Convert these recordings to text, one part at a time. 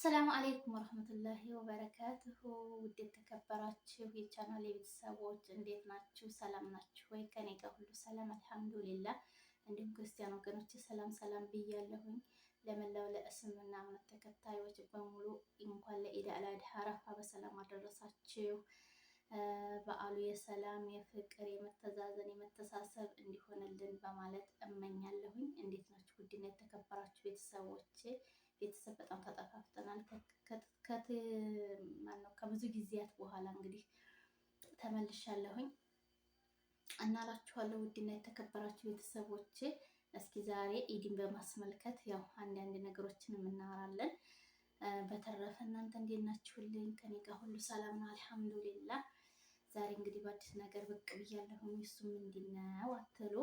አሰላሙ አለይኩም ወረህመቱላሂ ወበረካቱሁ። ውድ የተከበራችሁ የቻናል ቤተሰቦች እንዴት ናችሁ? ሰላም ናችሁ ወይ? ከኔ ጋር ሁሉ ሰላም አልሐምዱሊላህ። እንዲሁም ክርስቲያን ወገኖች ሰላም ሰላም ብያለሁኝ። ለመላው ለእስልምና እምነት ተከታዮች በሙሉ እንኳን ለኢድ አል አድሃ አረፋ በሰላም አደረሳችሁ። በዓሉ የሰላም የፍቅር የመተዛዘን የመተሳሰብ እንዲሆንልን በማለት እመኛለሁኝ። እንዴት ናችሁ? ውድና የተከበራችሁ ቤተሰቦች ቤተሰብ በጣም ተጠፋፍተናል። ከብዙ ጊዜያት በኋላ እንግዲህ ተመልሻለሁኝ እናላችኋለሁ። ውድና የተከበራችሁ ቤተሰቦች እስኪ ዛሬ ኢድን በማስመልከት ያው አንዳንድ ነገሮችን እናወራለን። በተረፈ እናንተ እንዴት ናችሁልኝ? ከኔ ጋር ሁሉ ሰላም ነው አልሐምዱሊላህ። ዛሬ እንግዲህ በአዲስ ነገር ብቅ ብያለሁኝ። እሱ ምንድን ነው አትሉ?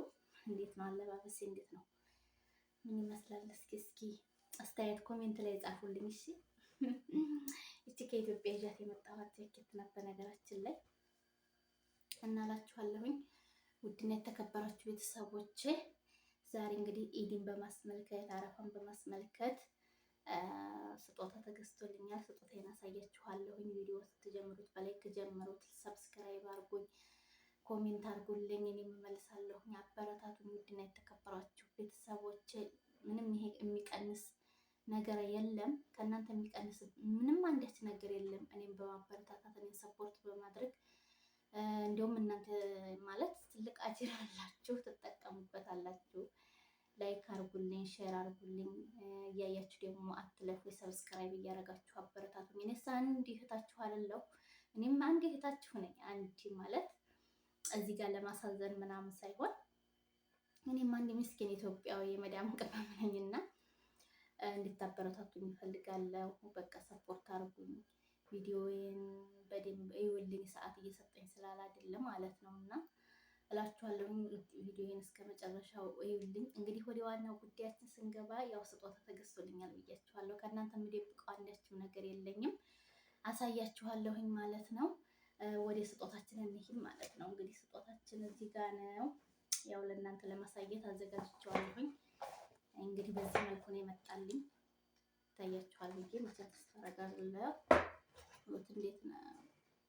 እንዴት ነው አለባበሴ? እንዴት ነው? ምን ይመስላል? እስኪ አስተያየት ኮሜንት ላይ ጻፉልኝ። እሺ እቺ ከኢትዮጵያ ይዣት የመጣኋት ጃኬት ናት በነገራችን ላይ እናላችኋለሁኝ። ውድና የተከበራችሁ ቤተሰቦቼ ዛሬ እንግዲህ ኢድን በማስመልከት አረፋን በማስመልከት ስጦታ ተገዝቶልኛል። ስጦታዬን አሳያችኋለሁኝ። ቪዲዮ ስትጀምሩት በላይክ ጀምሩት፣ ሰብስክራይብ አድርጉኝ፣ ኮሜንት አድርጉልኝ፣ እኔም እመልሳለሁኝ። አበረታቱኝ። ውድና የተከበራችሁ ቤተሰቦቼ ምንም ይሄ የሚቀንስ ነገር የለም። ከእናንተ የሚቀንስ ምንም አንዳች ነገር የለም። እኔም በማበረታታት እኔን ሰፖርት በማድረግ እንዲሁም እናንተ ማለት ትልቅ አጅር አላችሁ፣ ትጠቀሙበታላችሁ። ላይክ አርጉልኝ፣ ሼር አርጉልኝ። እያያችሁ ደግሞ አትለፉ። ሰብስክራይብ እያደረጋችሁ አበረታቱኝ። እኔስ አንድ እህታችሁ አይደለሁ? እኔም አንድ እህታችሁ ነኝ። አንድ ማለት እዚህ ጋር ለማሳዘን ምናምን ሳይሆን እኔም አንድ ምስኪን ኢትዮጵያዊ የመዳም ቅመም ነኝና እንድታበረታቱኝ እፈልጋለሁ። በቃ ሰፖርት አርጉኝ። ቪዲዮዬን በደንብ እዩልኝ። ሰዓት እየሰጠኝ ስላል አይደለም ማለት ነውና እላችኋለሁ። ቪዲዮዬን እስከ መጨረሻው እዩልኝ። እንግዲህ ወደ ዋናው ጉዳያችን ስንገባ ያው ስጦታ ተገዝቶልኛል ብያችኋለሁ። ከእናንተ የምደብቀው አንዳችም ነገር የለኝም። አሳያችኋለሁኝ ማለት ነው። ወደ ስጦታችን እንሂድ ማለት ነው። እንግዲህ ስጦታችን እዚህ ጋር ነው። ያው ለእናንተ ለማሳየት አዘጋጅቼዋለሁኝ። እንግዲህ በዚህ መልኩ ነው የመጣልኝ። ታያችኋል ብዬ መቼም ተስተረጋግለው እንዴት ነው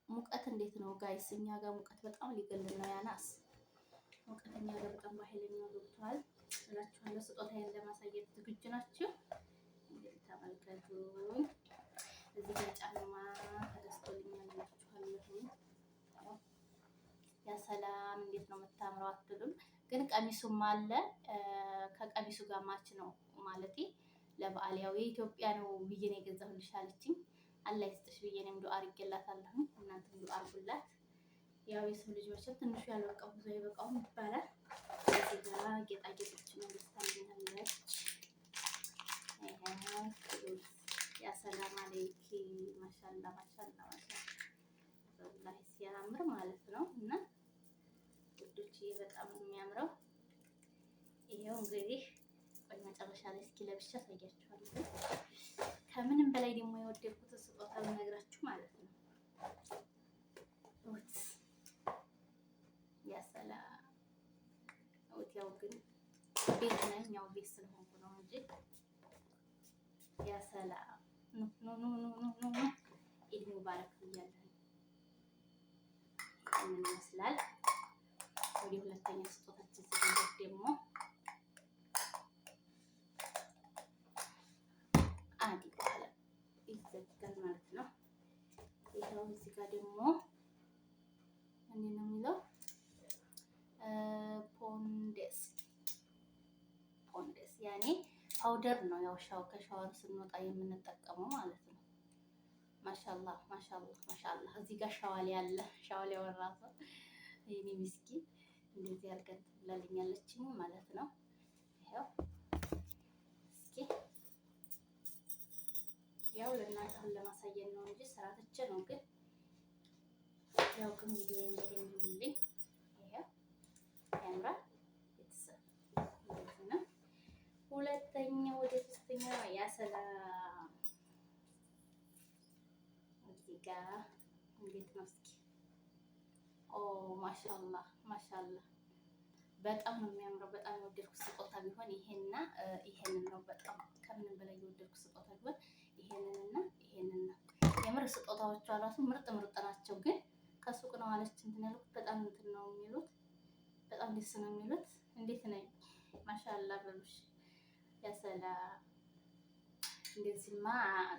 ሙቀት እንዴት ነው ጋይስ? እኛ ጋር ሙቀት በጣም ሊገልን ነው። ያናስ ሙቀት እኛ ጋር በጣም በኃይለኛው ገብቷል እላችኋለሁ። ስጦታዬን ለማሳየት ዝግጁ ናችሁ? እንግዲህ ተመልከቱኝ። እዚህ ጋር ጫማ ተገዝቶልኛል እላችኋለሁ። ያ ሰላም እንዴት ነው የምታምረው አትሉም? ግን ቀሚሱም አለ። ከቀሚሱ ጋር ማች ነው ማለቴ ለበዓል ያው የኢትዮጵያ ነው ብዬ ነው የገዛሁልሽ አለችኝ። አላህ ይስጥሽ ብዬ እኔም ዱአ አድርጌላታለሁ። እናንተም ዱአ አድርጉላት። ያው የሰው ልጅ መቼም ትንሹ ያልበቃው ብዙ አይበቃውም ይባላል። እዚህ ጋር ጌጣጌጦችን ገዝታልኛለች። ያ ሰላም አለይኪ ማሻአላ ማሻአላ ወላሂ ሲያምር ማለት ነው። እና ውዶች በጣም ነው የሚያምረው። ይሄው እንግዲህ ቆይ መጨረሻ ላይ እስኪ ለብቻ አሳያችኋለሁ። ከምንም በላይ ደግሞ የወደድኩት ስጦታ ልነግራችሁ ማለት ነው። ያ ሰላም ያው ግን ቤት ነኝ፣ ያው ቤት ስለሆንኩ ነው እንጂ ያ ሰላም ኖ ኢድ ሙባረክ ብያለሁ። ምን ይመስላል? ወደ ሁለተኛ ስጦታችን ስንሄድ ደግሞ አንድ በኋላ ይዘጋል ማለት ነው። ይኸው እዚህ ጋር ደግሞ እኔ ነው የሚለው ፖንዴስ ያኔ ፓውደር ነው። ያው ከሻወር ስንወጣ የምንጠቀመው ማለት ነው። ማሻአላህ ማሻአላህ ማሻአላህ። እዚህ ጋር ሻዋሌ አለ። ሻዋሌ ወራ서 የኔ ምስኪን እንደዚህ አድርገን ትብላልኛለች ማለት ነው። ይሄው እስኪ ያው ለእናንተ ለማሳየት ነው እንጂ ስራ ትቼ ነው። ግን ያው ግን ቪዲዮ እንደሚሉልኝ ይሄው ያምራል። ቤተሰብ እንደዚህ ነው። ሁለተኛው ወደ ሶስተኛው ያ ሰላም እዚህ ጋር እንዴት ነው እስኪ? ኦ ማሻአላህ ማሻአላህ በጣም ነው የሚያምረው። በጣም የወደድኩት ስጦታ ቢሆን ይሄንና ይሄንን ነው። በጣም ከምንም በላይ የወደድኩት ስጦታ ቢሆን ይሄንንና ስጦታዎቿ ራሱ ምርጥ ምርጥ ናቸው። ግን ከሱቅ ነው አለች እንትን ያልኩት በጣም እንትን ነው የሚሉት፣ በጣም ደስ ነው የሚሉት። እንዴት ነኝ? ማሻአላ በሉሽ። ያሰላ እንደዚህማ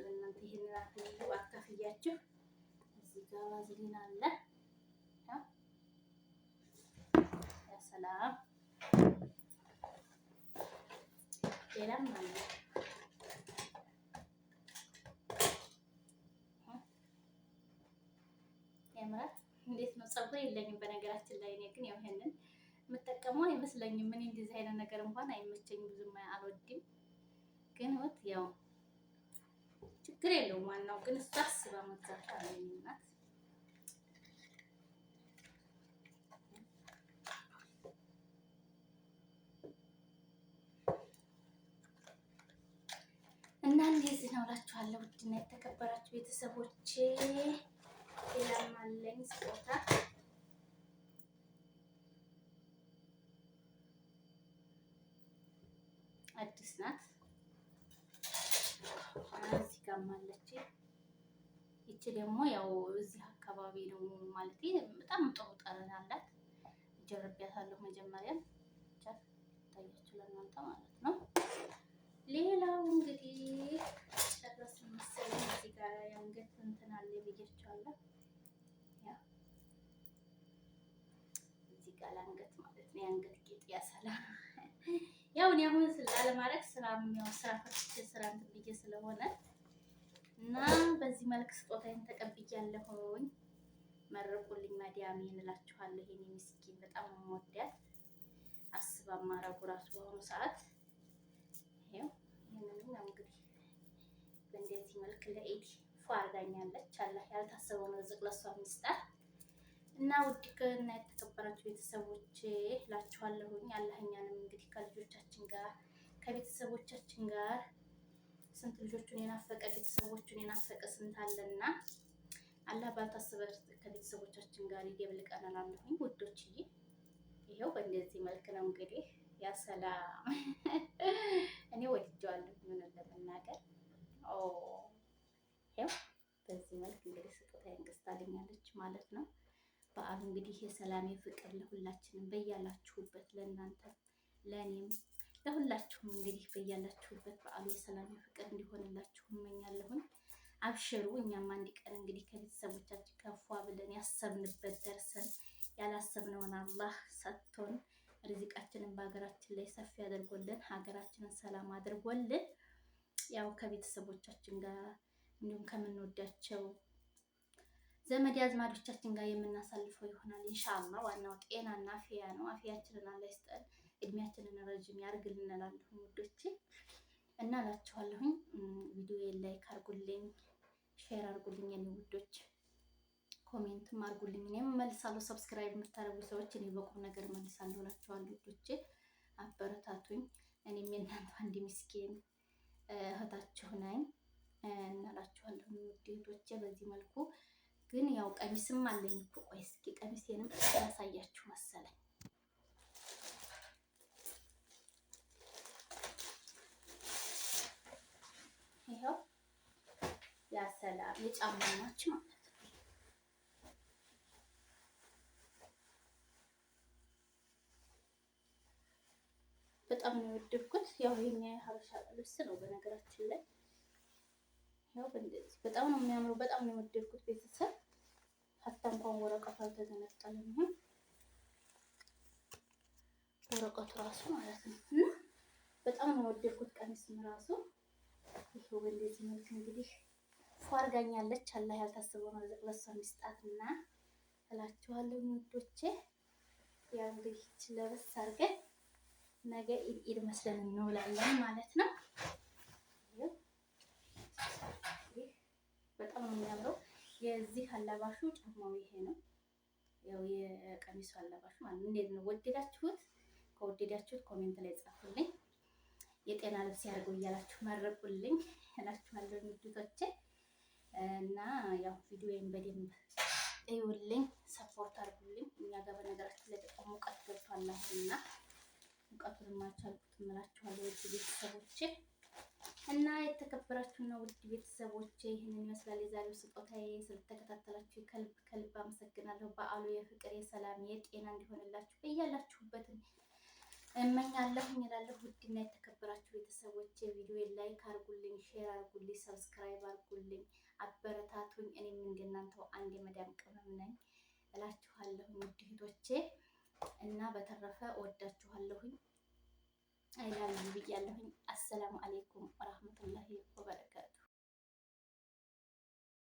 ለእናንተ ይሄንን አካፍያችሁ እዚህ ጋር ዋዝሊን አለ። ያሰላም ሌላም አለ። ያምራል። እንዴት ነው? ፀጉር የለኝም በነገራችን ላይ። እኔ ግን ያው ይሄንን የምጠቀመው አይመስለኝም። ምን እንደዚህ አይነት ነገር እንኳን አይመቸኝም፣ ብዙም አልወድም። ግን ወጥ ያው ችግር የለውም። ዋናው ግን እሷ አስባ መግዛት አለኝናት እና እንደዚህ ነው እላችኋለሁ። ውድና የተከበራችሁ ቤተሰቦቼ ሌላም አለኝ ስጦታ። አዲስ ናት። እዚህ ጋርም አለች። ይቺ ደግሞ ያው እዚህ አካባቢ ነው ማለት በጣም ጥሩ ጠረን አላት። ጀርቤያታለሁ መጀመሪያ ታያችሁ ለእናንተ ማለት ነው። ሌላው እንግዲህ ጨረስን መሰለኝ። እዚህ ጋር የአንገት እንትን አለ ብያችኋለሁ። እዚህ ጋር ለአንገት ማለት ነው የአንገት ጌጥ ያሰላል። ያው እኔ አሁን ላለማድረግ ስራ ፈትቼ ስራ እንትን ብዬ ስለሆነ እና በዚህ መልክ ስጦታዬን ተቀብያለሁኝ። መርቁልኝ ማዲያሜን እላችኋለሁ። ይሄን ምስኪን በጣም የምወዳት አስባ ማረጉ ራሱ በሆኑ ሰዓት ይሄው ይሄንን ነው እንግዲህ በእንደዚህ መልክ ለኢድ ፏ አድርጋኛለች። አላህ ያልታሰበውን ርዝቅ ለሷ ይስጣት እና ውድ እና የተከበራችሁ ቤተሰቦቼ እላችኋለሁኝ። አላህ እኛንም እንግዲህ ከልጆቻችን ጋር ከቤተሰቦቻችን ጋር ስንት ልጆቹን የናፈቀ ቤተሰቦቹን የናፈቀ ስንት አለና አላህ ባልታሰበ ከቤተሰቦቻችን ጋር ይደብልቀን እላለሁኝ ውዶችዬ። ይሄው በእንደዚህ መልክ ነው እንግዲህ ያ ሰላም እኔ ወድጄዋለሁ ምን ለመናገር። ይሄው በዚህ መልክ እንግዲህ ስጦታዬን ገዝታልኛለች ማለት ነው። በዓሉ እንግዲህ የሰላም የፍቅር ለሁላችንም በያላችሁበት፣ ለእናንተ ለእኔም ለሁላችሁም እንግዲህ በያላችሁበት በዓሉ የሰላም የፍቅር እንዲሆንላችሁ እመኛለሁኝ። አብሽሩ። እኛም አንድ ቀን እንግዲህ ከቤተሰቦቻችን ከፏ ብለን ያሰብንበት ደርሰን ያላሰብነውን አላህ ሰጥቶን ርዚቃችንን በሀገራችን ላይ ሰፊ አድርጎልን ሀገራችንን ሰላም አድርጎልን ያው ከቤተሰቦቻችን ጋር እንዲሁም ከምንወዳቸው ዘመድ አዝማዶቻችን ጋር የምናሳልፈው ይሆናል ኢንሻአላህ። ዋናው ጤናና አፍያ ነው። አፍያችንን አላህ ይስጠን፣ እድሜያችንን ረጅም ያርግልን እላለሁ ውዶቼ እና እላችኋለሁኝ። ቪዲዮዬን ላይክ አድርጉልኝ፣ ሼር አድርጉልኝ የኔ ውዶች፣ ኮሜንትም አድርጉልኝ። እኔም መልሳለሁ። ሰብስክራይብ የምታደርጉ ሰዎች እኔ በቁም ነገር መልሳለሁ እላችኋለሁ ውዶቼ። አበረታቱኝ። እኔም የእናንተ አንድ ምስኪን እህታችሁ ነኝ እናላችኋለሁ ውዶቼ። በዚህ መልኩ ግን ያው ቀሚስም አለኝ እኮ። ቆይ እስኪ ቀሚሴንም ያሳያችሁ መሰለኝ። ይሄው ያ ሰላም የጫማ ማች ማለት ነው። በጣም ነው የወደድኩት። ያው የኛ የሀበሻ ልብስ ነው በነገራችን ላይ። ያው በእንደዚህ በጣም ነው የሚያምረው። በጣም ነው የወደድኩት ቤተሰብ። ሀታ እንኳን ወረቀቱ አልተገነጠለም። ወረቀቱ ራሱ ማለት ነው እና በጣም ነው የወደድኩት። ቀሚስም ራሱ ይሄው በእንደዚህ መልክ እንግዲህ ፏ አድርጋኛለች። አላህ ያልታሰበውን ርዝቅ ለሷ ይስጣትና እላችኋለሁ ውዶቼ። ያው እንግዲህ ለበስ አድርገን ነገ ኢድ መስለን እንውላለን ማለት ነው። በጣም ነው የሚያምረው። የዚህ አላባሹ ጫማው ይሄ ነው። ያው የቀሚሱ አላባሹ ማለት እንዴት ነው? ወደዳችሁት? ከወደዳችሁት ኮሜንት ላይ ጻፉልኝ። የጤና ልብስ ያድርገው እያላችሁ መረቁልኝ እላችኋለሁ ውዶቼ። እና ያው ቪዲዮዬን በደንብ እዩልኝ፣ ሰፖርት አድርጉልኝ። እኛ ጋር በነገራችን ላይ በጣም ሙቀት ገብቷል አሁንና ሙቀቱን አልቻልኩትም እላችኋለሁ ውድ ቤተሰቦቼ። እና የተከበራችሁና ውድ ቤተሰቦቼ ይህንን ይመስላል የዛሬው ስጦታዬ። ስለተከታተላችሁ ከልብ ከልብ አመሰግናለሁ። በዓሉ የፍቅር፣ የሰላም፣ የጤና እንዲሆንላችሁ እያላችሁበትን እመኛለሁ እላለሁ። ውድና የተከበራችሁ ቤተሰቦቼ ቪዲዮ ላይክ አርጉልኝ፣ ሼር አርጉልኝ፣ ሰብስክራይብ አርጉልኝ፣ አበረታቱኝ። እኔም እንደናንተው አንድ የመዳም ቅመም ነኝ እላችኋለሁ ውድ እህቶቼ። እና በተረፈ ወዳችኋለሁኝ አይላሉ ብያለሁኝ። አሰላሙ አሌይኩም ወራህመቱላሂ ወበረካቱ።